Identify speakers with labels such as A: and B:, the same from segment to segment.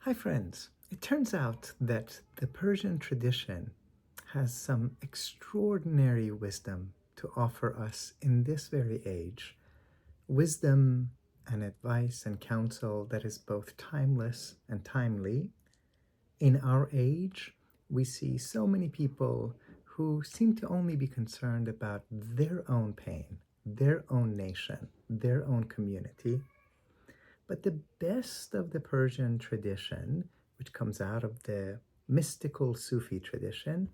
A: Hi, friends. It turns out that the Persian tradition has some extraordinary wisdom to offer us in this very age. Wisdom and advice and counsel that is both timeless and timely. In our age, we see so many people who seem to only be concerned about their own pain, their own nation, their own community. But the best of the Persian tradition, which comes out of the mystical Sufi tradition,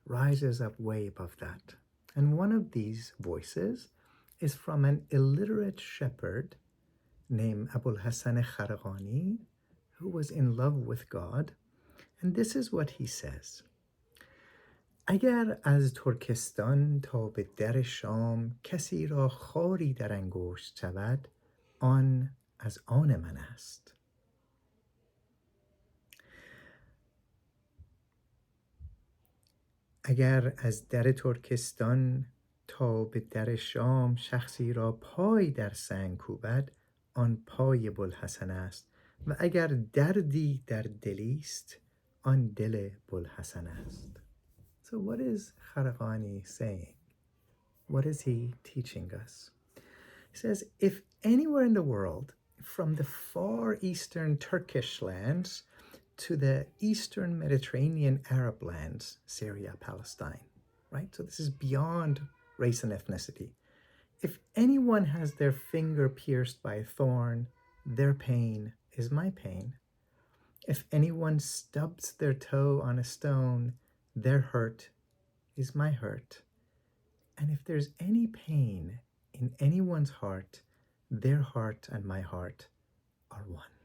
A: rises up way above that. And one of these voices is from an illiterate shepherd named Abul Hassan Kharaqani, who was in love with God. And this is what he says. اگر از ترکستان تا به در شام کسی را خاری در انگشت شود آن از آن من است. اگر از در ترکستان تا به در شام شخصی را پای در سنگ کوبد آن پای بوالحسن است و اگر دردی در دلی است آن دل بوالحسن است. So what is Kharaqani saying? What is he teaching us? He says, if anywhere in the world, from the far eastern Turkish lands to the eastern Mediterranean Arab lands, Syria, Palestine, right? So this is beyond race and ethnicity. If anyone has their finger pierced by a thorn, their pain is my pain. If anyone stubs their toe on a stone, their hurt is my hurt. And if there's any pain in anyone's heart, their heart and my heart are one.